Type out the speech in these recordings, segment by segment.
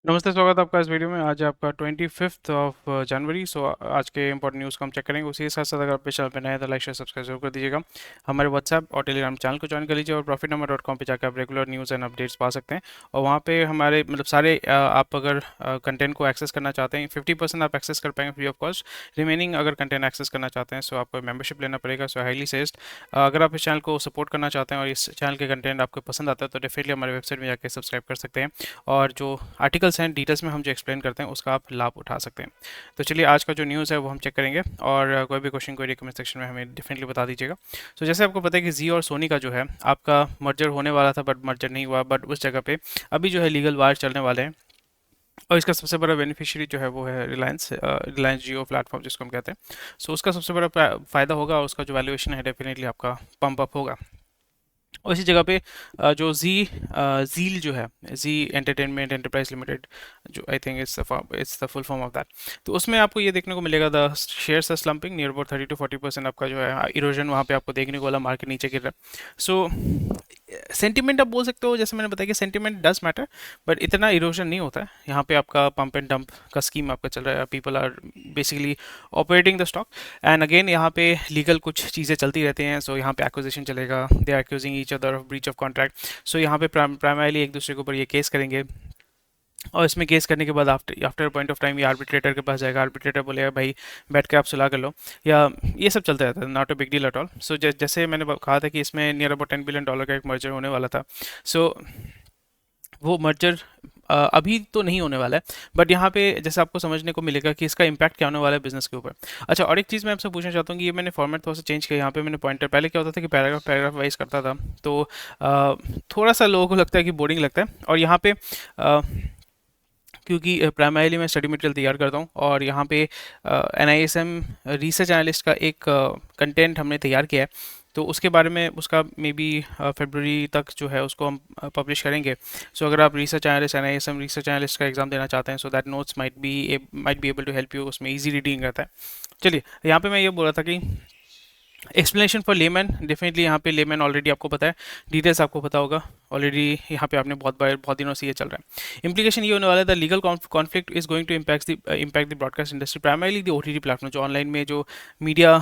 नमस्ते, स्वागत है आपका इस वीडियो में। आज है आपका 25th ऑफ जनवरी। आज के इंपॉर्टेंट न्यूज़ को हम चेक करेंगे। उसी के साथ साथ अगर आप इस चैनल पर नए हैं तो लाइक शेयर सब्सक्राइब जरूर कर दीजिएगा। हमारे व्हाट्सएप और टेलीग्राम चैनल को ज्वाइन कर लीजिए और profitnumber.com पे जाकर आप रेगुलर न्यूज़ एंड अपडेट्स पा सकते हैं। और वहाँ पे हमारे सारे आप अगर कंटेंट को एक्सेस करना चाहते हैं 50% आप एक्सेस कर पाएंगे फ्री ऑफ कॉस्ट। रिमेनिंग अगर कंटेंट एक्सेस करना चाहते हैं सो आपको मेंबरशिप लेना पड़ेगा। सो हाईली सजेस्ट, अगर आप इस चैनल को सपोर्ट करना चाहते हैं और इस चैनल के कंटेंट आपको पसंद आता है तो डेफिनेटली हमारे वेबसाइट में जाकर सब्सक्राइब कर सकते हैं। और जो आर्टिकल्स हैं डिटेल्स में हम जो एक्सप्लेन करते हैं उसका आप लाभ उठा सकते हैं। तो चलिए आज का जो न्यूज़ है वो हम चेक करेंगे और कोई भी क्वेश्चन कोई कमेंट सेक्शन में हमें डेफिनेटली बता दीजिएगा। तो जैसे आपको पता है कि जी और सोनी का जो है आपका मर्जर होने वाला था बट मर्जर नहीं हुआ, बट उस जगह पे अभी जो है लीगल वार चलने वाले हैं। और इसका सबसे बड़ा बेनिफिशियरी जो है वो है रिलायंस जियो प्लेटफॉर्म जिसको हम कहते हैं। सो उसका सबसे बड़ा फ़ायदा होगा और उसका जो वैल्यूएशन है डेफिनेटली आपका पंप अप होगा। और इसी जगह पे जो जील जो है, जी एंटरटेनमेंट एंटरप्राइज लिमिटेड, जो I think it's the full form of that. तो उसमें आपको ये देखने को मिलेगा the shares are slumping near about 30 to 40% आपका जो है इरोजन वहाँ पे आपको देखने को वाला, मार्केट नीचे गिर रहा है। सो सेंटिमेंट आप बोल सकते हो, जैसे मैंने बताया कि सेंटिमेंट डज मैटर, बट इतना इरोजन नहीं होता है। यहाँ पे आपका पंप एंड डंप का स्कीम आपका चल रहा है। People are basically operating the stock and again यहाँ पे लीगल कुछ चीज़ें चलती रहती हैं। सो यहाँ पे एक्विजिशन चलेगा, they are accusing each other of breach of contract. So यहाँ पे प्राइमरली एक दूसरे के ऊपर ये केस करेंगे और इसमें केस करने के बाद आफ्टर पॉइंट ऑफ टाइम ये आर्बिट्रेटर के पास जाएगा। आर्बिट्रेटर बोलेगा भाई बैठ के आप सुलह कर लो, या ये सब चलता रहता है, not a big deal at all. So जैसे मैंने कहा था कि इसमें नियर अबाउट $10 billion का एक मर्जर होने वाला था। सो वो मर्जर अभी तो नहीं होने वाला है, बट यहाँ पे जैसे आपको समझने को मिलेगा कि इसका इम्पैक्ट क्या होने वाला है बिजनेस के ऊपर। अच्छा, और एक चीज़ मैं आपसे पूछना चाहता हूँ कि ये मैंने फॉर्मेट थोड़ा सा चेंज किया। यहाँ पे मैंने पॉइंटर, पहले क्या होता था कि पैराग्राफ पैराग्राफ वाइज करता था, तो थोड़ा सा लोगों को लगता है कि बोरिंग लगता है। और यहाँ पे क्योंकि प्राइमरीली मैं स्टडी मटेरियल तैयार करता हूँ और यहाँ पे NISM रिसर्च एनालिस्ट का एक कंटेंट हमने तैयार किया है। तो उसके बारे में उसका मे बी फरवरी तक जो है उसको हम पब्लिश करेंगे। सो अगर आप research analyst NISM research analyst का एग्जाम देना चाहते हैं so that notes might be able to help you. उसमें इजी रीडिंग रहता है। चलिए, यहाँ पे मैं ये बोल रहा था कि एक्सप्लेनेशन फॉर लेमैन, डेफिनेटली यहाँ पे लेमैन ऑलरेडी आपको पता है, डिटेल्स आपको पता होगा ऑलरेडी। यहाँ पे आपने बहुत दिनों से ये चल रहा है। इम्प्लीकेशन ये होने वाला है, the legal conflict is going to impact the broadcast industry, primarily the OTT platform, जो ऑनलाइन में जो मीडिया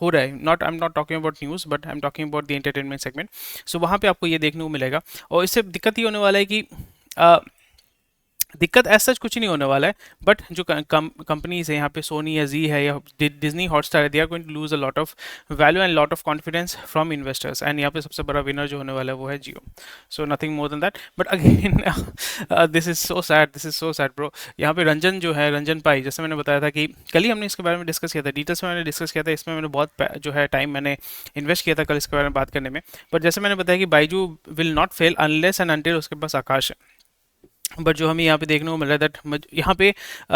हो रहा है। Not I am not talking about news but I am talking about the entertainment segment. So वहाँ पे आपको ये देखने को मिलेगा और इससे दिक्कत ये होने वाला है कि दिक्कत ऐसा सच कुछ नहीं होने वाला है, बट जो कंपनीज है यहाँ पे, सोनी या जी है या डिज्नी हॉटस्टार है, they are going to lose a lot of value and lot of confidence from investors. And यहाँ पे सबसे बड़ा विनर जो होने वाला है वो है Jio. So nothing more than that, but again this is so sad bro. यहाँ पे रंजन जो है, रंजन पाई, जैसे मैंने बताया था कि कल ही हमने इसके बारे में डिस्कस किया था, डिटेल्स में मैंने डिस्कस किया था। इसमें मैंने बहुत जो है टाइम मैंने इन्वेस्ट किया था कल इसके बारे में बात करने में। बट जैसे मैंने बताया कि Byju will not fail unless and until उसके पास आकाश है। बट जो हमें यहाँ पे देखने को मिल रहा है दैट यहाँ पे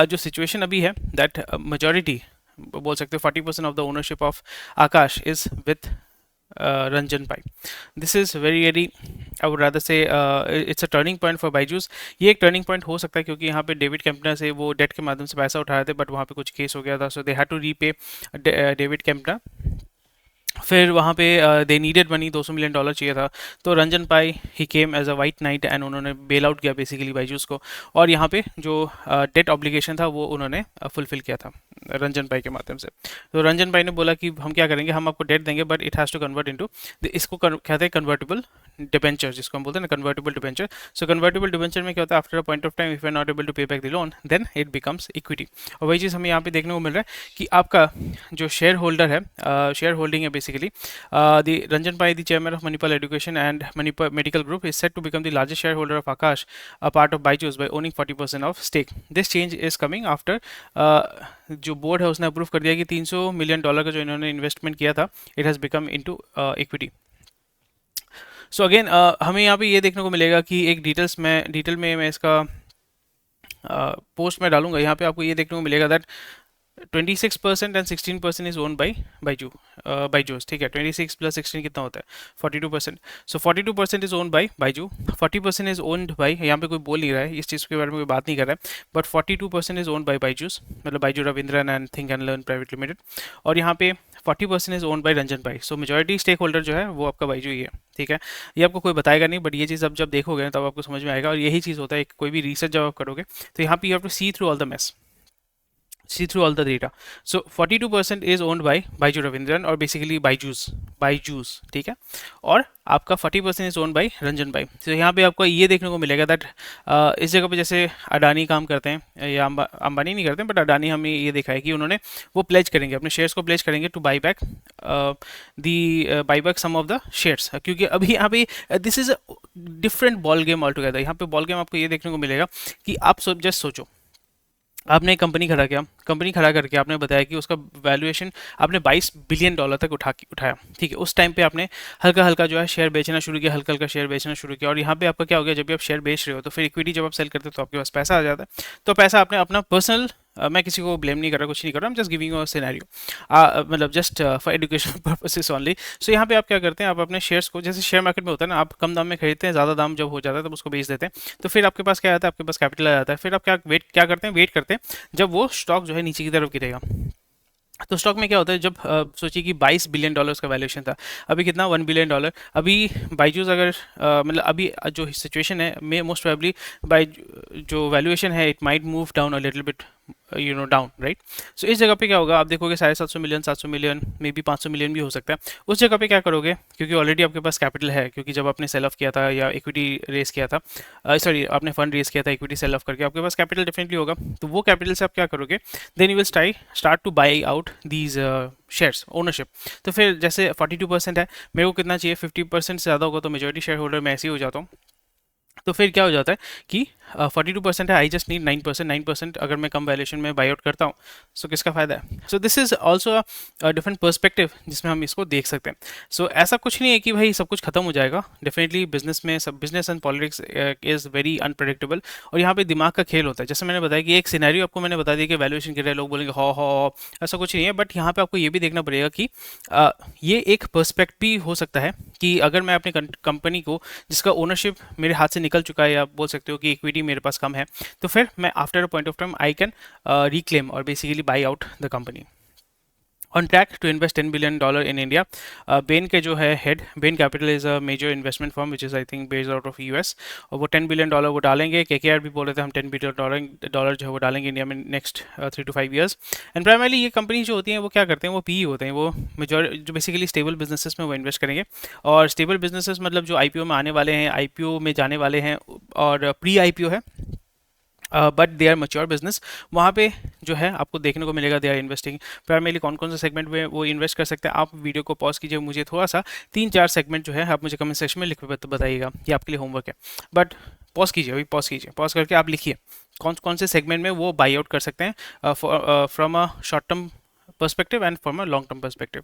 जो सिचुएशन अभी है दैट मेजॉरिटी बोल सकते हो 40% of the ownership of Aakash is with Ranjan Pai. This is very very, I would rather say it's a turning point for Byju's. ये एक टर्निंग पॉइंट हो सकता है क्योंकि यहाँ पे डेविड कैम्पना से वो डेट के माध्यम से पैसा उठा रहे थे, बट वहाँ पे कुछ केस हो गया था। So they had to repay David Kempner. फिर वहाँ पे दे नीडेड मनी, $200 million चाहिए था। तो रंजन पाई ही came as a white knight and उन्होंने बेल आउट किया बेसिकली बाइजूस को। और यहाँ पे जो डेट ऑब्लिगेशन था वो उन्होंने फुलफिल किया था रंजन पाई के माध्यम से। तो रंजन पाई ने बोला कि हम क्या करेंगे, हम आपको डेट देंगे but it has to convert into, इसको कहते हैं कन्वर्टेबल डिबेंचर, जिसको हम बोलते हैं ना convertible debenture. So convertible debenture में क्या होता है, after a point of time if you are not able to pay back the loan then it becomes equity. और वही चीज़ हमें यहाँ पे देखने को मिल रहा है कि आपका जो शेयर होल्डर है, शेयर होल्डिंग है basically, the Ranjan Pai, the chairman of Manipal Education and Manipal Medical Group, is set to become the largest shareholder of Akash, a part of Byju's, by owning 40% of stake. This change is coming after जो board है उसने approve कर दिया कि $300 million का जो इन्होंने investment किया था it has become into equity. So again हमें यहाँ पे ये देखने को मिलेगा कि एक डिटेल में मैं इसका पोस्ट में डालूंगा। यहाँ पे आपको ये देखने को मिलेगा that 26% and 16% is own by Byju Byju's, ठीक है। 26 प्लस 16 कितना होता है? 42%। सो 42% is own by Byju, 40% is owned by, यहाँ पे कोई बोल नहीं रहा है इस चीज़ के बारे में, कोई बात नहीं कर रहा है, but 42% is own by Byju's, मतलब Byju Raveendran and think and learn private limited. और यहाँ पे 40% इज ओन बाई रंजन भाई। सो मेजॉरिटी स्टेक होल्डर जो है वो आपका बाईजू ही है, ठीक है। ये आपको कोई बताएगा नहीं, बट ये चीज़ अब जब देखोगे तब आपको समझ में आएगा। और यही चीज़ होता है कोई भी रिसर्च जब आप करोगे तो यहाँ पे you have to see through all the mess, see through all the data. So 42% is owned by Baiju Ravindran और basically बाईजूस, ठीक है। और आपका 40% इज ओन्ड बाई रंजन भाई। तो यहाँ पे आपको ये देखने को मिलेगा दैट इस जगह पे जैसे अडानी काम करते हैं या अंबानी नहीं करते हैं, बट अडानी हमें ये देखा है कि उन्होंने वो प्लेज करेंगे, अपने शेयर्स को प्लेज करेंगे to buy back buy back some of the shares, क्योंकि अभी यहाँ पे this is a different ball game altogether. यहाँ पे बॉल गेम आपको ये देखने को मिलेगा कि आप जस्ट सोचो, आपने एक कंपनी खड़ा किया, कंपनी खड़ा करके आपने बताया कि उसका वैल्यूएशन आपने 22 बिलियन डॉलर तक उठाया, ठीक है। उस टाइम पे आपने हल्का हल्का जो है शेयर बेचना शुरू किया, हल्का हल्का शेयर बेचना शुरू किया। और यहाँ पे आपका क्या हो गया, जब भी आप शेयर बेच रहे हो तो फिर इक्विटी जब आप सेल करते हो तो आपके पास पैसा आ जाता है। तो पैसा आपने अपना पर्सनल, मैं किसी को ब्लेम नहीं कर रहा, कुछ नहीं कर रहा, I'm just giving you a scenario, मतलब just for education purposes only. So यहाँ पे आप क्या करते हैं, आप अपने शेयर्स को, जैसे शेयर मार्केट में होता है ना, आप कम दाम में खरीदते हैं, ज़्यादा दाम जब हो जाता है तब उसको बेच देते हैं। तो फिर आपके पास क्या आता है, आपके पास कैपिटल आ जाता है। फिर आप क्या करते हैं, वेट करते हैं जब वो स्टॉक जो है नीचे की तरफ गिरेगा। तो स्टॉक में क्या होता है, जब सोचिए कि 22 बिलियन डॉलर का वैल्यूएशन था, अभी कितना 1 बिलियन डॉलर। अभी बाईजूस अगर मतलब अभी जो सिचुएशन है में मोस्ट प्रोबेबली बाई जो वैल्यूएशन है it might move down a little bit, you know, down, right. So इस जगह पे क्या होगा, आप देखोगे 750 million, 700 million, maybe 500 million भी हो सकता है। उस जगह पे क्या करोगे, क्योंकि ऑलरेडी आपके पास कैपिटल है, क्योंकि जब आपने सेल ऑफ किया था या इक्विटी रेस किया था, सॉरी आपने फंड रेस किया था इक्विटी सेल ऑफ करके, आपके पास कैपिटल डेफिनेटली होगा। तो वो कैपिटल से आप क्या करोगे, then you will start to buy out these shares ownership. तो फिर जैसे 42% है, मेरे को कितना चाहिए, 50% से ज़्यादा होगा तो मेजॉरिटी शेयर होल्डर मैं ऐसे ही हो जाता हूँ। तो फिर क्या हो जाता है कि 42% है, आई जस्ट नीड 9%, 9% अगर मैं कम वैल्यूएशन में बाई आउट करता हूँ सो किसका फ़ायदा है। So this is also a different perspective जिसमें हम इसको देख सकते हैं। सो ऐसा कुछ नहीं है कि भाई सब कुछ खत्म हो जाएगा, डेफिनेटली बिजनेस में सब, business and politics is very unpredictable. और यहाँ पे दिमाग का खेल होता है। जैसे मैंने बताया कि एक सिनेरियो आपको मैंने बता दिया कि वैल्यूएशन गिर रहा है, लोग बोलेंगे हो, ऐसा कुछ नहीं है। बट यहाँ पे आपको ये भी देखना पड़ेगा कि ये एक पर्सपेक्ट भी हो सकता है कि अगर मैं अपनी कंपनी को जिसका ओनरशिप मेरे हाथ से निकल चुका है, या बोल सकते हो कि इक्विटी मेरे पास कम है, तो फिर मैं after a point of time I can reclaim और basically buy out the company. On track to invest $10 billion in India. Bain के जो है head, Bain capital is a major investment firm which is I think based out of US. और वो $10 billion वो डालेंगे। KKR भी बोल रहे थे हम $10 बिलियन जो है वो डालेंगे इंडिया में next 3 to 5 years. And primarily ये कंपनी जो होती हैं वो क्या करते हैं, वो पीई होते हैं, वो जो बेसिकली स्टेबल बिजनेसेस में वो इन्वेस्ट करेंगे। और स्टेबल बिजनेसेस मतलब जो आईपीओ में आने वाले हैं, आईपीओ में जाने वाले हैं, और प्री आईपीओ है, but they are mature business. वहाँ पे जो है आपको देखने को मिलेगा दे आर इन्वेस्टिंग। प्राइमरली कौन कौन से सेगमेंट में वो इन्वेस्ट कर सकते हैं, आप वीडियो को पॉज कीजिए, मुझे थोड़ा सा 3-4 सेगमेंट जो है आप मुझे कमेंट सेक्शन में लिख के बताइएगा, ये आपके लिए होमवर्क है। बट पॉज कीजिए, अभी पॉज कीजिए, पॉज करके आप लिखिए कौन कौन से सेगमेंट में वो बाई आउट कर सकते हैं from a short term perspective and from a long term perspective.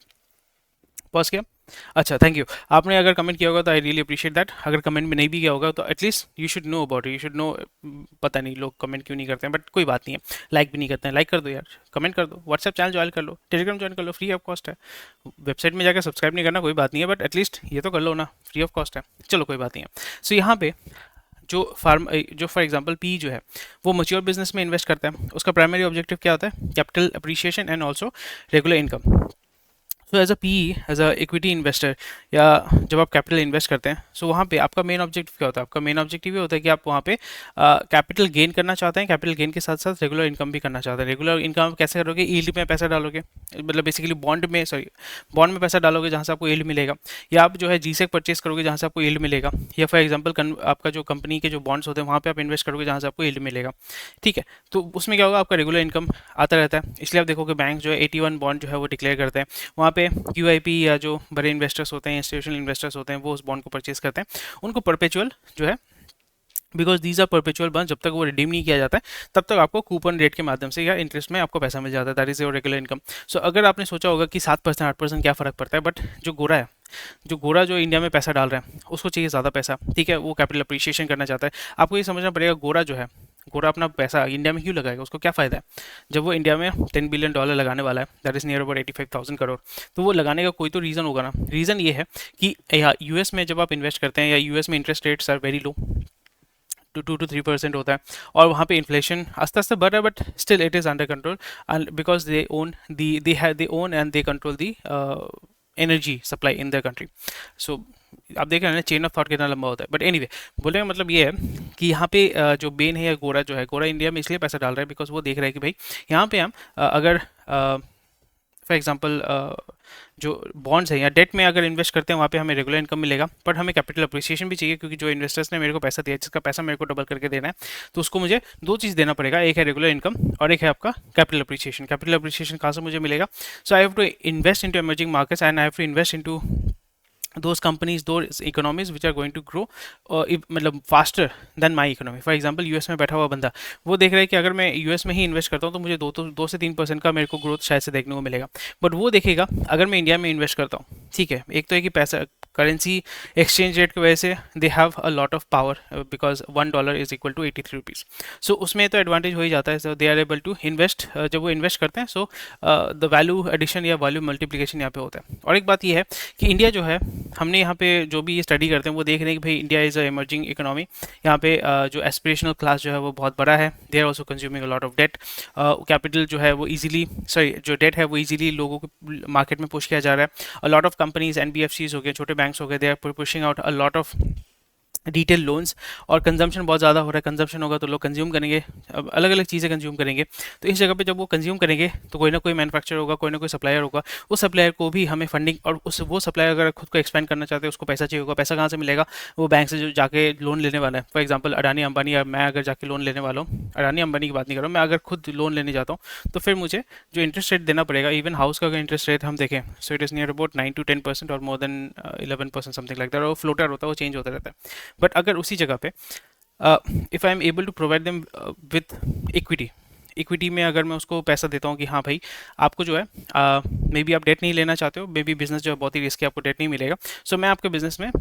Pause किया, अच्छा, थैंक यू। आपने अगर कमेंट किया होगा तो आई रियली अप्रिशिएट दैट। अगर कमेंट में नहीं भी किया होगा तो at least you should know about it, you should know. पता नहीं लोग कमेंट क्यों नहीं करते हैं, बट कोई बात नहीं है। लाइक भी नहीं करते हैं, लाइक कर दो यार, कमेंट कर दो, व्हाट्सएप चैनल ज्वाइन कर लो, टेलीग्राम ज्वाइन कर लो, फ्री ऑफ कॉस्ट है। वेबसाइट में जाकर सब्सक्राइब नहीं करना, कोई बात नहीं है, बट एटलीस्ट ये तो कर लो ना, फ्री ऑफ कॉस्ट है। चलो कोई बात नहीं है। सो यहाँ पे जो फॉर एग्जांपल पी जो है वो मैच्योर बिजनेस में इन्वेस्ट करता है, उसका प्राइमरी ऑब्जेक्टिव क्या होता है, capital appreciation and also regular income. So as a P, as a equity investor, या जब आप कैपिटल इन्वेस्ट करते हैं, सो वहाँ पे आपका मेन ऑब्जेक्टिव क्या होता है, आपका मेन ऑब्जेक्टिव ये होता है कि आप वहाँ पे कैपिटल गेन करना चाहते हैं, कैपिटल गेन के साथ साथ रेगुलर इनकम भी करना चाहते हैं। रेगुलर इनकम कैसे करोगे, यील्ड में पैसा डालोगे, मतलब बेसिकली बॉन्ड में पैसा डालोगे जहाँ से आपको यील्ड मिलेगा, या आप जो है जीसेक परचेस करोगे जहाँ से आपको यील्ड मिलेगा, या फॉर एग्जाम्पल आपका जो कंपनी के जो बॉन्ड्स होते हैं वहाँ पे आप इन्वेस्ट करोगे जहाँ से आपको यील्ड मिलेगा, ठीक है। तो उसमें क्या होगा, आपका रेगुलर इनकम आता रहता है। इसलिए आप देखोगे बैंक जो है 81 बॉन्ड जो है वो डिक्लेयर करते हैं, वहाँ पे क्यूआईपी या जो बड़े इन्वेस्टर्स होते हैं, इंस्टीट्यूशनल इन्वेस्टर्स होते हैं, वो उस बॉन्ड को परचेज करते हैं। उनको परपेचुअल जो है, because these are perpetual bond, जब तक वो रिडीम नहीं किया जाता है तब तक आपको कूपन रेट के माध्यम से या इंटरेस्ट में आपको पैसा मिल जाता है, that is your regular income. So अगर आपने सोचा होगा कि 7%, 8% क्या फ़र्क पड़ता है, बट जो इंडिया में पैसा डाल रहा है उसको चाहिए ज़्यादा पैसा, ठीक है, वो कैपिटल अप्रिशिएशन करना चाहता है। आपको ये समझना पड़ेगा, गोरा जो है गोरा अपना पैसा इंडिया में क्यों लगाएगा, उसको क्या फ़ायदा है जब वो इंडिया में $10 बिलियन लगाने वाला है, that is near about 85,000 crore. तो वो लगाने का कोई तो रीज़न होगा ना। रीज़न ये है कि यूएस में जब आप इन्वेस्ट करते हैं या यूएस में interest rates are very low, 2 to 3% होता है, और वहाँ पे इन्फ्लेशन आस्ते आस्ते बढ़ रहा है, but still it is under control because they own and they control the energy supply in the country. So आप देख रहे हैं ना चेन ऑफ थॉट कितना लंबा होता है। बट एनीवे, बोलने का मतलब ये है कि यहाँ पे जो बेन है या गोरा जो है, गोरा इंडिया में इसलिए पैसा डाल रहा है बिकॉज वो देख रहा है कि भाई यहाँ पे हम अगर फॉर एग्जांपल जो बॉन्ड्स हैं या डेट में अगर इन्वेस्ट करते हैं वहाँ पे हमें रेगुलर इनकम मिलेगा, बट हमें कैपिटल अप्रिसिएशन भी चाहिए, क्योंकि जो इन्वेस्टर्स ने मेरे को पैसा दिया, जिसका पैसा मेरे को डबल करके देना है, तो उसको मुझे दो चीज़ देना पड़ेगा, एक है रेगुलर इनकम और एक है आपका कैपिटल अप्रिसिएशन। कैपिटल अप्रिसिएशन कहाँ से मुझे मिलेगा? So I have to invest into emerging markets and I have to invest into those companies, those economies which are going to grow मतलब faster than my economy। For example US में बैठा हुआ बंदा वो देख रहा है कि अगर मैं यूएस में ही इन्वेस्ट करता हूँ तो मुझे 2 से 3% का मेरे को ग्रोथ शायद से देखने को मिलेगा। बट वो देखेगा अगर मैं इंडिया में इन्वेस्ट करता हूँ, ठीक है, एक तो है कि पैसा करेंसी एक्सचेंज रेट की वजह से they have a lot of power because $1 is equal to 83 rupees. So उसमें तो एडवांटेज हो ही जाता है। So they are able to invest, जब वो इन्वेस्ट करते हैं सो द वैल्यू एडिशन या वैल्यू मल्टीप्लिकेशन यहाँ पे होता है। और एक बात ये है कि इंडिया जो है, हमने यहाँ पे जो भी ये स्टडी करते हैं वो देख रहे हैं कि भाई India is a emerging economy. यहाँ पे जो एस्पिरेशनल क्लास जो है वो बहुत बड़ा है, they are also consuming a lot of debt. Capital जो है वो इजीली, सॉरी जो डेट है वो इजीली लोगों को मार्केट में पुश किया जा रहा है। A lot of companies, NBFCs हो गए, छोटे बैंक्स हो गए, they are pushing out a lot of retail loans. और कंजम्पशन बहुत ज़्यादा हो रहा है, कंजम्पशन होगा तो लोग कंज्यूम करेंगे, अलग अलग चीज़ें कंज्यूम करेंगे। तो इस जगह पे जब वो कंज्यूम करेंगे तो कोई ना कोई मैन्युफैक्चरर होगा, कोई ना कोई सप्लायर होगा, उस सप्लायर को भी हमें फंडिंग, और उस वो सप्लायर अगर खुद को एक्सपेंड करना चाहते हैं उसको पैसा चाहिए होगा। पैसा कहाँ से मिलेगा? वो बैंक से जो जाके लोन लेने वाला है। फॉर एग्जाम्पल अडानी अंबानी, या मैं अगर जाके लोन लेने वाला हूँ, अडानी अंबानी की बात नहीं कर रहा हूँ, मैं अगर खुद लोन लेने जाता हूँ तो फिर मुझे जो इंटरेस्ट रेट देना पड़ेगा, इवन हाउस का अगर इंटरेस्ट रेट हम देखें, so it is near about 9 to 10% और more than 11% something like that. और फ्लोटर होता है, वो चेंज होता रहता है। बट अगर उसी जगह पे if I am able to provide them with equity, equity में अगर मैं उसको पैसा देता हूँ कि हाँ भाई आपको जो है मे बी आप डेट नहीं लेना चाहते हो, मे बी बिजनेस जो है बहुत ही रिस्की, आपको डेट नहीं मिलेगा, सो मैं आपके बिजनेस में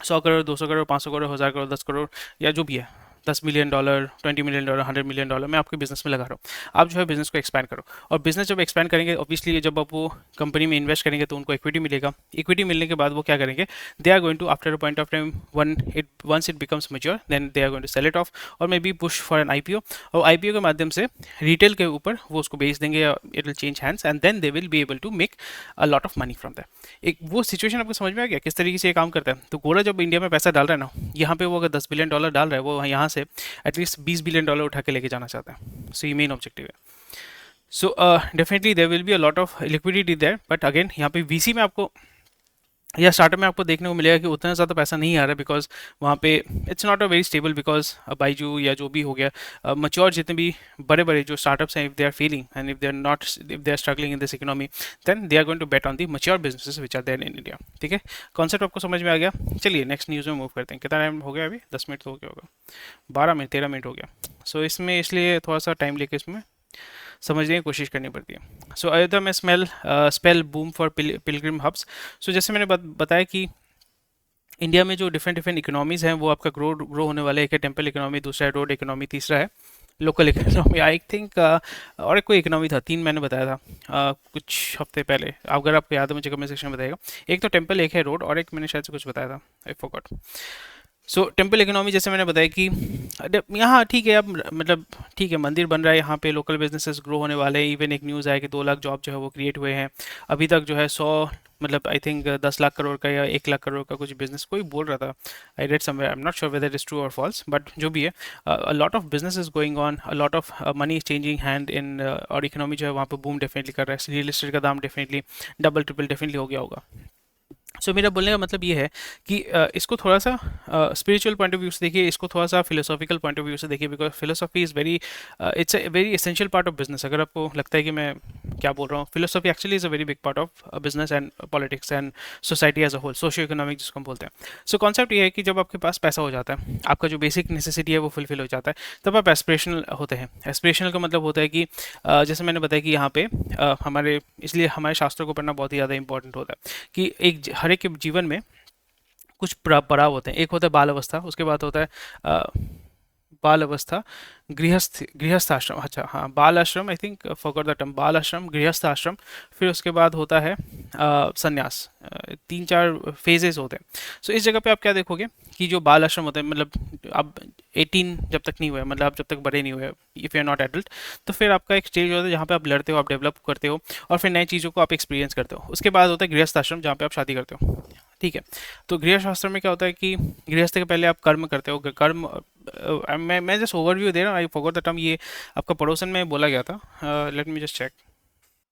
100 करोड़, 200 करोड़, 500 करोड़, 1000 करोड़, 10 करोड़ या जो भी है, $10 मिलियन, $20 मिलियन, $100 मिलियन मैं आपके बिजनेस में लगा रहा हूँ। आप जो है बिजनेस को एक्सपैंड करो, और बिजनेस जब एक्सपैंड करेंगे ऑब्वियसली जब आप वो कंपनी में इन्वेस्ट करेंगे तो उनको इक्विटी मिलेगा। इक्विटी मिलने के बाद वो क्या करेंगे? They are going to after a point of time once it becomes mature, then they are going to sell it off और maybe push for an IPO. और आईपीओ के माध्यम से रिटेल के ऊपर वो उसको बेच देंगे, या it will change hands and then they will be able to make a lot of money from that. एक वो सिचुएशन आपको समझ में आ गया किस तरीके से ये काम करता है? तो गोरा जब इंडिया में पैसा डाल रहा है ना, यहाँ पे वो अगर $10 बिलियन डाल रहा है, वो यहाँ से एटलीस्ट $20 बिलियन उठा के लेके जाना चाहता है। सो ये मेन ऑब्जेक्टिव है। So definitely there will be a lot of liquidity there, but again यहाँ पे वीसी में आपको या स्टार्टअप में आपको देखने को मिलेगा कि उतना ज़्यादा पैसा नहीं आ रहा है, बिकॉज वहाँ पे it's not a very stable, because Byju या जो भी हो गया मच्योर जितने भी बड़े बड़े जो स्टार्टअप्स हैं, if they are failing and if they are struggling in this economy, then they are going to bet on the mature businesses which are there in India. ठीक है, कॉन्सेप्ट आपको समझ में आ गया? चलिए नेक्स्ट न्यूज़ में move करते हैं। कितना टाइम हो गया? अभी 10 मिनट तो हो गया होगा, 12 मिनट 13 मिनट हो गया। सो इसमें इसलिए थोड़ा सा टाइम लेके इसमें समझने की कोशिश करनी पड़ती है। सो अयोध्या में spell boom for pilgrim hubs. So जैसे मैंने बताया कि इंडिया में जो डिफरेंट डिफरेंट इकोनॉमीज़ हैं वो आपका ग्रो होने वाले, एक है टेम्पल इकोनॉमी, दूसरा है रोड इकोनॉमी, तीसरा है लोकल इकोनॉमी, आई थिंक और एक कोई इकोनॉमी था, 3 मैंने बताया था कुछ हफ्ते पहले। अगर आपको याद है मुझे कमेंट सेक्शन में बताइएगा। एक तो टेम्पल, एक है रोड, और एक मैंने शायद से कुछ बताया था, I forgot. So temple economy जैसे मैंने बताया कि यहाँ ठीक है, अब मतलब ठीक है, मंदिर बन रहा है, यहाँ पे लोकल बिजनेसेस ग्रो होने वाले हैं। इवन एक न्यूज़ आया कि 2 लाख जॉब जो है वो क्रिएट हुए हैं अभी तक, जो है 100 मतलब आई थिंक 10 लाख करोड़ का या 1 लाख करोड़ का कुछ बिजनेस कोई बोल रहा था, I read somewhere, I am not sure whether it is true और फॉल्स, बट जो भी है a lot of business is going on, a lot of money is changing hand in, और इकोनॉमी जो है वहाँ पर बूम डेफिनेटली कर रहा है। रियल एस्टेट का दाम डेफिनेटली डबल ट्रिपल डेफिनेटली हो गया होगा। सो मेरा बोलने का मतलब ये है कि इसको थोड़ा सा स्पिरिचुअल पॉइंट ऑफ व्यू से देखिए, इसको थोड़ा सा फिलोसॉफिकल पॉइंट ऑफ व्यू से देखिए, because philosophy is very it's a very essential part of business. अगर आपको लगता है कि मैं क्या बोल रहा हूँ, philosophy actually is a very big part of business and politics and society as a whole, socio economic जिसको हम बोलते हैं। सो कॉन्सेप्ट ये है कि जब आपके पास पैसा हो जाता है, आपका जो बेसिक नेसेसिटी है वो फुलफिल हो जाता है, तब आप एस्पिरेशनल होते हैं। एस्पिरेशनल का मतलब होता है कि जैसे मैंने बताया कि यहाँ पे हमारे, इसलिए हमारे शास्त्रों को पढ़ना बहुत ही ज़्यादा इंपॉर्टेंट होता है कि एक हर एक के जीवन में कुछ पड़ाव होते हैं। एक होता है बाल अवस्था, उसके बाद होता है बाल अवस्था, गृहस्थ आश्रम, अच्छा हाँ, बाल आश्रम, I think forgot the term, बाल आश्रम, गृहस्थ आश्रम, फिर उसके बाद होता है संन्यास। तीन चार फेजेस होते हैं। सो इस जगह पे आप क्या देखोगे कि जो बाल आश्रम होते हैं, मतलब आप 18 जब तक नहीं हुए, मतलब आप जब तक बड़े नहीं हुए, if you are not adult, तो फिर आपका एक स्टेज होता है जहाँ पे आप लड़ते हो, आप डेवलप करते हो, और फिर नई चीज़ों को आप एक्सपीरियंस करते हो। उसके बाद होता है गृहस्थ आश्रम, जहाँ पे आप शादी करते हो। ठीक है। तो गृहस्थ आश्रम में क्या होता है कि गृहस्थ के पहले आप कर्म करते हो। कर्म, मैं जस्ट ओवरव्यू दे रहा हूँ, आई फॉरगॉट द टर्म, ये आपका पड़ोसन में बोला गया था। Let me just check.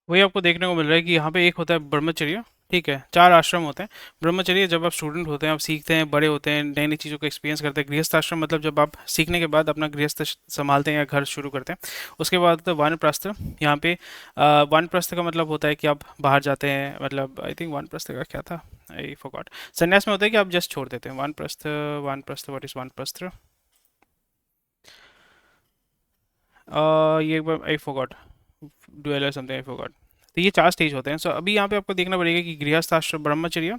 वही आपको देखने को मिल रहा है कि यहाँ पे एक होता है ब्रह्मचर्य। ठीक है, चार आश्रम होते हैं। ब्रह्मचर्य जब आप स्टूडेंट होते हैं, आप सीखते हैं, बड़े होते हैं, नई नई चीज़ों को एक्सपीरियंस करते हैं। गृहस्थ आश्रम मतलब जब आप सीखने के बाद अपना गृहस्थ संभालते हैं या घर शुरू करते हैं। उसके बाद होता है वानप्रस्थ। यहाँ पे वानप्रस्थ का मतलब होता है कि आप बाहर जाते हैं, मतलब आई थिंक वानप्रस्थ का क्या था, आई फॉरगॉट। संन्यास में होता है कि आप जस्ट छोड़ देते हैं। वानप्रस्थ, वानप्रस्थ, व्हाट इज वानप्रस्थ? ये I forgot, dual something, I forgot. तो ये चार स्टेज होते हैं। सो अभी यहाँ पे आपको देखना पड़ेगा कि गृहस्थ आश्रम, ब्रह्मचर्य,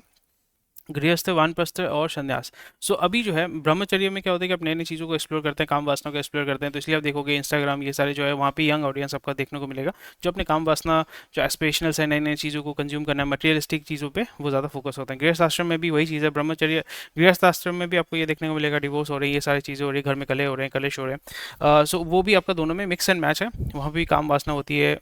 गृहस्थ, वानप्रस्थ और संन्यास। सो अभी जो है ब्रह्मचर्य में क्या होता है कि आप नई नई चीज़ों को एक्सप्लोर करते हैं, काम वासना को एक्सप्लोर करते हैं। तो इसलिए आप देखोगे इंस्टाग्राम, ये सारे जो है वहाँ पे यंग ऑडियंस आपका देखने को मिलेगा, जो अपने काम वासना, जो एस्पिरेशनल्स है, नई नई चीज़ों को कंज्यूम करना है, मटेरियलिस्टिक चीज़ों पे वो ज़्यादा फोकस होते हैं। गृहस्थ आश्रम में भी वही चीज़ है। ब्रह्मचर्य, गृहस्थ आश्रम में भी आपको ये देखने को मिलेगा, डिवोर्स हो रही है, ये सारी चीज़ें हो रही है, घर में कलह हो रहे हैं, कलेश हो रहे हैं। सो वो भी आपका दोनों में मिक्स एंड मैच है। वहाँ भी काम वासना होती है।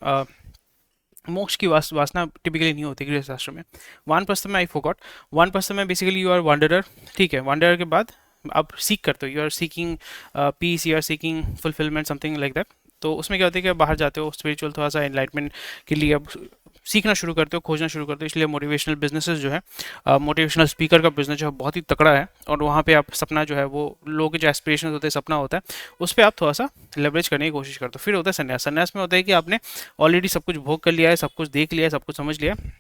मोक्ष की वासना टिपिकली नहीं होती गृहस्थ आश्रम में। वानप्रस्थ में आई फोगॉट, वानप्रस्थ में बेसिकली यू आर वांडरर। ठीक है, वांडरर के बाद आप सीख करते हो, you are seeking peace, you are seeking fulfilment, something like that. तो उसमें क्या होता है कि आप बाहर जाते हो, स्पिरिचुअल थोड़ा सा एनलाइटमेंट के लिए आप सीखना शुरू करते हो, खोजना शुरू करते हो। इसलिए मोटिवेशनल बिजनेसेस जो है, मोटिवेशनल स्पीकर का बिजनेस जो है बहुत ही तकड़ा है। और वहाँ पे आप सपना जो है, वो लोगों के जो एस्पिरेशन होते हैं, सपना होता है, उस पर आप थोड़ा सा लेवरेज करने की कोशिश करते हो। फिर होता है संन्यास। संन्यास में होता है कि आपने ऑलरेडी सब कुछ भोग कर लिया है, सब कुछ देख लिया है, सब कुछ समझ लिया है।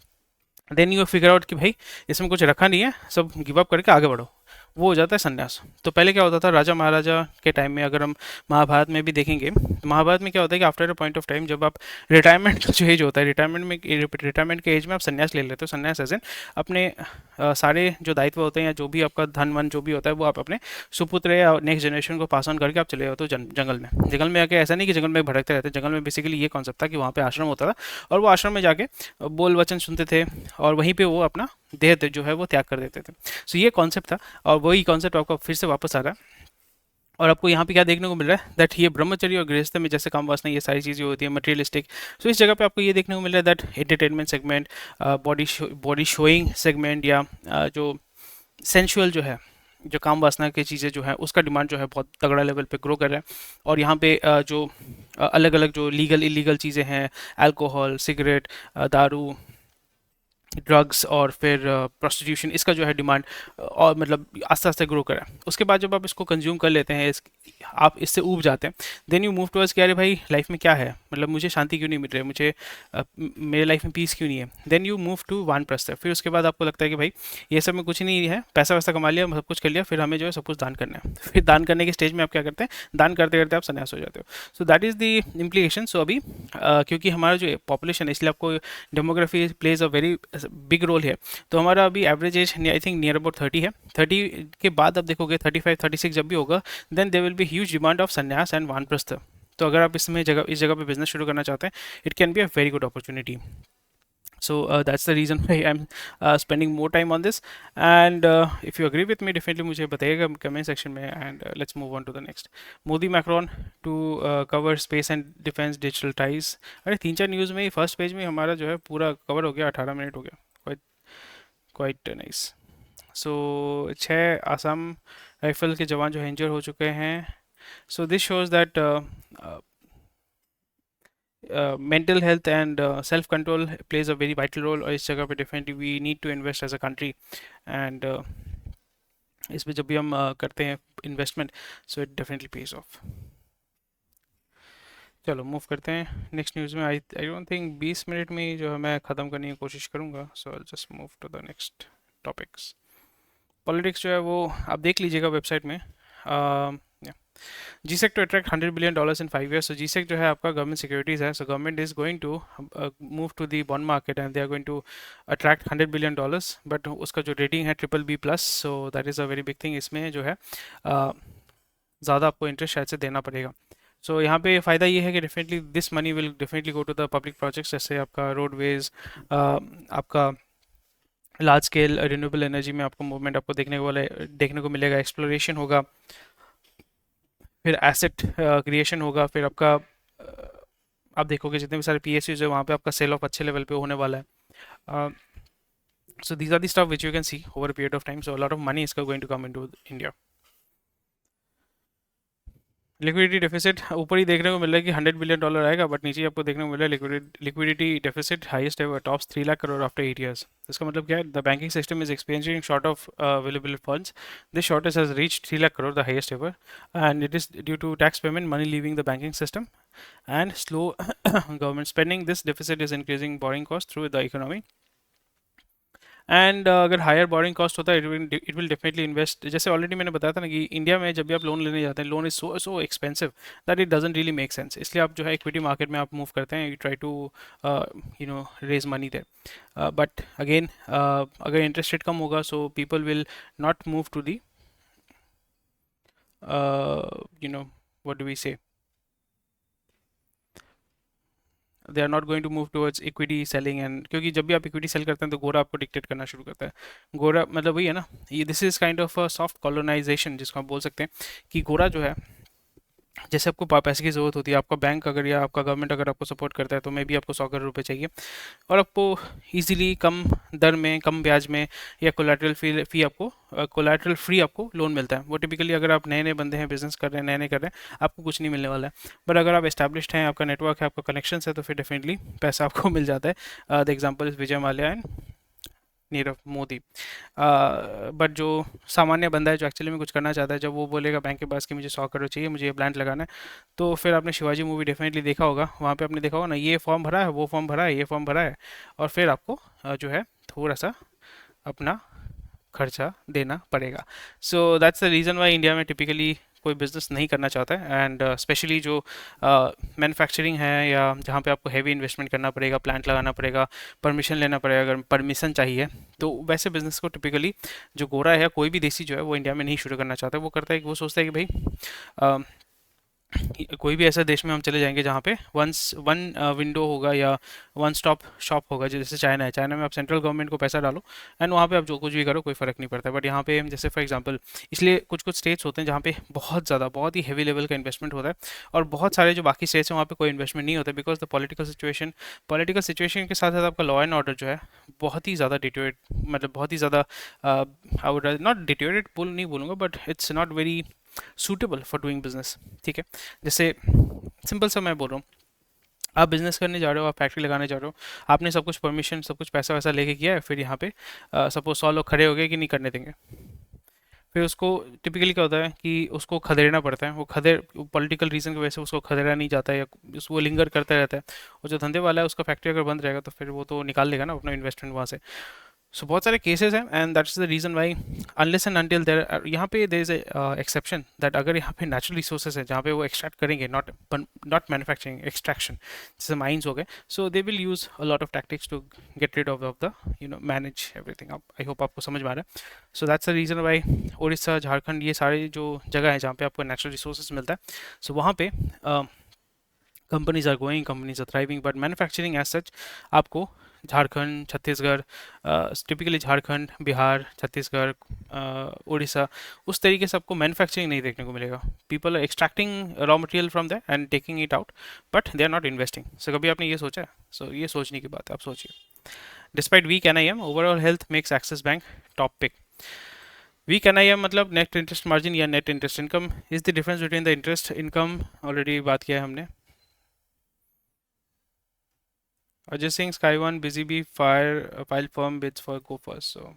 देन यू फिगर आउट कि भाई इसमें कुछ रखा नहीं है, सब गिव अप करके आगे बढ़ो। वो हो जाता है संन्यास। तो पहले क्या होता था राजा महाराजा के टाइम में, अगर हम महाभारत में भी देखेंगे, तो महाभारत में क्या होता है कि after a point of time, जब आप रिटायरमेंट का जो एज होता है, रिटायरमेंट के एज में आप संन्यास ले लेते हो। संन्यास एज इन अपने सारे जो दायित्व होते हैं, या जो भी आपका धन वन जो भी होता है, वो आप अपने सुपुत्र या नेक्स्ट जनरेशन को पास ऑन करके आप चले जाते हो जंगल में। जंगल में आके ऐसा नहीं कि जंगल में भटकते रहते, जंगल में बेसिकली ये कॉन्सेप्ट था कि वहाँ पे आश्रम होता था, और वो आश्रम में जाके बोल वचन सुनते थे, और वहीं पे वो अपना देह जो है वो त्याग कर देते थे। सो ये कॉन्सेप्ट था, और वही कॉन्सेप्ट आपको फिर से वापस आ रहा है। और आपको यहाँ पे क्या देखने को मिल रहा है, दैट ये ब्रह्मचर्य और गृहस्थ में जैसे काम वासना, ये सारी चीज़ें होती है मटेरियलिस्टिक। सो इस जगह पे आपको ये देखने को मिल रहा है that entertainment segment, body showing segment, या जो सेंशुअल जो है, जो काम वासना की चीज़ें जो है, उसका डिमांड जो है बहुत तगड़ा लेवल पे ग्रो कर रहा है। और यहाँ पे जो अलग अलग जो लीगल इलीगल चीज़ें हैं, अल्कोहल, सिगरेट, दारू, ड्रग्स, और फिर प्रोस्टिट्यूशन, इसका जो है डिमांड और मतलब आस्ते आस्ते ग्रो करा। उसके बाद जब आप इसको कंज्यूम कर लेते हैं, आप इससे ऊब जाते हैं, देन यू मूव टुवर्ड्स कि अरे भाई लाइफ में क्या है, मतलब मुझे शांति क्यों नहीं मिल रही है, मुझे मेरे लाइफ में पीस क्यों नहीं है। देन यू मूव टू वानप्रस्थ। फिर उसके बाद आपको लगता है कि भाई ये सब में कुछ नहीं है, पैसा वैसा कमा लिया, सब कुछ कर लिया, फिर हमें जो है सब कुछ दान करना है। फिर दान करने के स्टेज में आप क्या करते हैं, दान करते करते आप संन्यास हो जाते हो। So that is the implication. So अभी क्योंकि हमारा जो पॉपुलेशन है, इसलिए आपको demography plays a very big role है। तो हमारा अभी average age I think near about 30 है। 30 के बाद आप देखोगे 35-36 जब भी होगा, then there will be huge demand of sannyas and vanaprastha. तो अगर आप इस जगह पे बिजनेस शुरू करना चाहते हैं, it can be a very good opportunity. So that's the reason why I'm spending more time on this. And if you agree with me, definitely मुझे बताइएगा comment section में, and let's move on to the next. Modi Macron to cover space and defense digital ties. अरे तीन चार news में ही first page में हमारा जो है पूरा कवर हो गया, 18 मिनट हो गया। Quite nice. So 6 Assam rifle के जवान जो है इंजर हो चुके हैं। So this shows that mental health and self control plays a very vital role, और इस जगह पे definitely we need to invest as a country, and इसमें जब भी हम करते हैं investment, so it definitely page of. चलो मूव करते हैं नेक्स्ट न्यूज़ में। आई डोंट थिंक 20 मिनट में ही जो है मैं ख़त्म करने की कोशिश करूँगा। So I just move to the next topics. Politics जो है वो आप देख लीजिएगा वेबसाइट में। GSEC to attract $100 billion in 5 years. So GSEC जो है आपका गवर्नमेंट सिक्योरिटीज है. So government is going to move to the bond market and they are going to attract $100 billion. But उसका जो रेटिंग है BBB+, so that is a very big thing. इसमें जो है ज़्यादा आपको इंटरेस्ट शायद से देना पड़ेगा। सो यहाँ पे फ़ायदा ये है कि definitely this money will definitely go to the public projects, जैसे आपका रोडवेज, आपका लार्ज स्केल रिन्यूएबल एनर्जी में आपको मूवमेंट आपको देखने को मिलेगा, एक्सप्लोरेशन होगा, फिर एसेट क्रिएशन होगा, फिर आपका आप देखोगे जितने भी सारे पीएसयूज है वहाँ पे आपका सेल ऑफ अच्छे लेवल पे होने वाला है। So these are the stuff which you can see over a period of time. So a lot of money is going to come into India. Liquidity deficit ऊपर ही देखने को मिल रहा है कि $100 बिलियन आएगा, बट नीचे आपको देखने को मिल रहा है liquidity deficit highest ever, tops 3 lakh crore after 8 years। इसका मतलब क्या है? The banking system is experiencing short of available funds. This shortage has reached 3 lakh crore, the highest ever, and it is due to tax payment, money leaving the banking system and slow government spending. This deficit is increasing borrowing cost through the economy. And अगर higher borrowing cost होता है it will definitely invest. जैसे already मैंने बताया था ना कि India में जब भी आप लोन लेने जाते हैं, loan is so expensive that it doesn't really make sense. इसलिए आप जो है इक्विटी मार्केट में आप मूव करते हैं, you try to raise money there. But again अगर इंटरेस्ट रेट कम होगा, so people will not move to the you know what do we say, they are not going to move towards equity selling. And क्योंकि जब भी आप equity cell करते हैं तो गोरा आपको डिक्टेट करना शुरू करता है। गोरा मतलब वही है ना, ये this is kind of a soft colonisation जिसको आप बोल सकते हैं कि गोरा जो है, जैसे आपको पैसे की ज़रूरत होती है, आपका बैंक अगर या आपका गवर्नमेंट अगर आपको सपोर्ट करता है तो मे भी आपको 100 करोड़ रुपए चाहिए, और आपको इजीली कम दर में, कम ब्याज में या कोलैटरल फी आपको कोलैटरल फ्री आपको लोन मिलता है। वो टिपिकली अगर आप नए नए बंदे हैं, बिजनेस कर रहे हैं, नए नए कर रहे हैं, आपको कुछ नहीं मिलने वाला है। बट अगर आप एस्टैब्लिश्ड हैं, आपका नेटवर्क है, आपका कनेक्शन है, तो फिर डेफिनेटली पैसा आपको मिल जाता है। The example is Vijay Mallya and Nirav Modi. But जो सामान्य बंदा है जो एक्चुअली में कुछ करना चाहता है, जब वो बोलेगा बैंक के पास कि मुझे 100 करोड़ चाहिए, मुझे ये प्लांट लगाना है, तो फिर आपने शिवाजी मूवी डेफिनेटली देखा होगा, वहाँ पे आपने देखा होगा ना, ये फॉर्म भरा है, वो फॉर्म भरा है, ये फॉर्म भरा है, और फिर आपको जो है थोड़ा सा अपना खर्चा देना पड़ेगा। सो that's the reason why India में टिपिकली कोई बिजनेस नहीं करना चाहता है। एंड स्पेशली जो मैन्युफैक्चरिंग है या जहाँ पे आपको हैवी इन्वेस्टमेंट करना पड़ेगा, प्लांट लगाना पड़ेगा, परमिशन लेना पड़ेगा, अगर परमिशन चाहिए, तो वैसे बिजनेस को टिपिकली जो गोरा है या कोई भी देसी जो है वो इंडिया में नहीं शुरू करना चाहता है। वो करता है कि वो सोचता है कि भाई कोई भी ऐसा देश में हम चले जाएंगे जहाँ पे वन विंडो होगा या वन स्टॉप शॉप होगा, जैसे चाइना है। चाइना में आप सेंट्रल गवर्नमेंट को पैसा डालो एंड वहाँ पे आप जो कुछ भी करो कोई फ़र्क नहीं पड़ता। बट यहाँ पे जैसे फॉर एग्जांपल, इसलिए कुछ कुछ स्टेट्स होते हैं जहाँ पे बहुत ज़्यादा, बहुत ही हैवी लेवल का इन्वेस्टमेंट होता है, और बहुत सारे जो बाकी स्टेट्स हैं वहाँ पे कोई इन्वेस्टमेंट नहीं होता, बिकॉज द पॉलिटिकल सिचुएशन के साथ साथ आपका लॉ एंड ऑर्डर जो है बहुत ही ज़्यादा डिटोरेट, मतलब बहुत ही ज़्यादा आई वुड नॉट डिटोरेट बोल नहीं बोलूँगा, but it's not very suitable for doing business. ठीक है, जैसे सिंपल सा मैं बोल रहा हूँ, आप बिजनेस करने जा रहे हो, आप फैक्ट्री लगाने जा रहे हो, आपने सब कुछ परमिशन, सब कुछ पैसा वैसा लेके किया है, फिर यहाँ पे सपोज 100 लोग खड़े हो गए कि नहीं करने देंगे, फिर उसको टिपिकली क्या होता है कि उसको खदेड़ना पड़ता है। वो पॉलिटिकल रीज़न की वजह से उसको खदेड़ा नहीं जाता है, या वो लिंगर करता रहता है, और जो धंधे वाला है उसका फैक्ट्री अगर बंद रहेगा तो फिर वो तो निकाल लेगा ना अपना इन्वेस्टमेंट वहाँ से। सो बहुत सारे केसेस हैं, and that's the reason why unless and until there, यहाँ पे देयर इज एक्सेप्शन दैट अगर यहाँ पे नेचुरल रिसोर्सेज है जहाँ पे वो एक्सट्रैक्ट करेंगे, नॉट मैन्युफैक्चरिंग, एक्सट्रैक्शन, जैसे माइंस हो गए, so they will use a lot of tactics to get rid of the manage everything. आप, आई होप आपको समझ में आ रहा है। So that's the reason why Orissa, Jharkhand, ये सारे जो जगह है जहाँ पे आपको नेचुरल रिसोर्सेज मिलता है, सो वहाँ पे companies are going, companies are thriving. But manufacturing as such आपको झारखंड, छत्तीसगढ़, टिपिकली झारखंड, बिहार, छत्तीसगढ़, उड़ीसा, उस तरीके से आपको मैन्युफैक्चरिंग नहीं देखने को मिलेगा। People are extracting raw material from that and taking it out, but they are not investing. So कभी आपने ये सोचा है? सो ये सोचने की बात है, आप सोचिए। Despite weak NIM, overall health makes Axis bank top pick. Weak NIM मतलब नेट इंटरेस्ट मार्जिन या net interest income is the difference between the interest income, already बात किया है हमने। Ajay Singh, Sky One, Busy Bee, file firm bids for Go First. So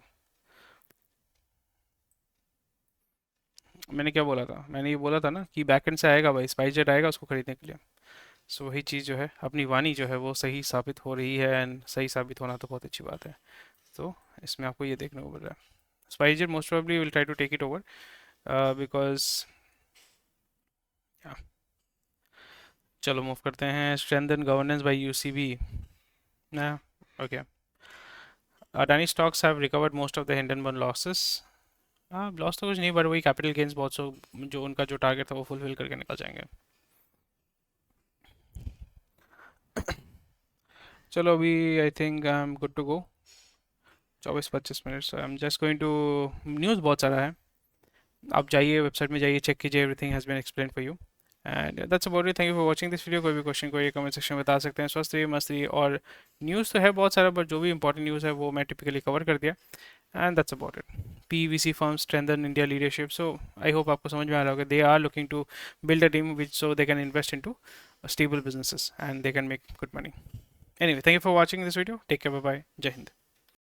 मैंने क्या बोला था? मैंने ये बोला था ना कि बैकएंड से आएगा भाई, स्पाइसजेट आएगा उसको खरीदने के लिए। सो वही चीज़ जो है, अपनी वाणी जो है वो सही साबित हो रही है, एंड सही साबित होना तो बहुत अच्छी बात है। तो इसमें आपको ये देखने को मिल रहा है, SpiceJet most probably will try to take it over, because चलो मूव करते हैं। स्ट्रेंथन गवर्नेंस बाय यूसीबी ना, okay. Adani stocks have recovered most of the Hindenburg losses. हाँ, लॉस तो कुछ नहीं, बट वही कैपिटल गेन्स बहुत सो जो उनका जो टारगेट था वो फुलफिल करके निकल जाएंगे। चलो अभी I think I am good to go. 24-25 minute, I am just going to, news बहुत सारा है, आप जाइए वेबसाइट में जाइए, चेक कीजिए, everything has been explain for you. And that's about it, thank you for watching this video. कोई भी क्वेश्चन कोई कमेंट सेक्शन में बता सकते हैं। स्वस्थ रहिए, मस्त रहिए, और न्यूज़ तो है बहुत सारा, बट जो भी इंपॉर्टेंट न्यूज़ है वो मैं टिपिकली कवर कर दिया। And that's about it. PVC firms strengthen India leadership, so I hope आपको समझ में आ रहा होगा, they are looking to build a team which so they can invest into stable businesses and they can make good money. Anyway, thank you for watching this video. Take care, bye bye, Jai Hind.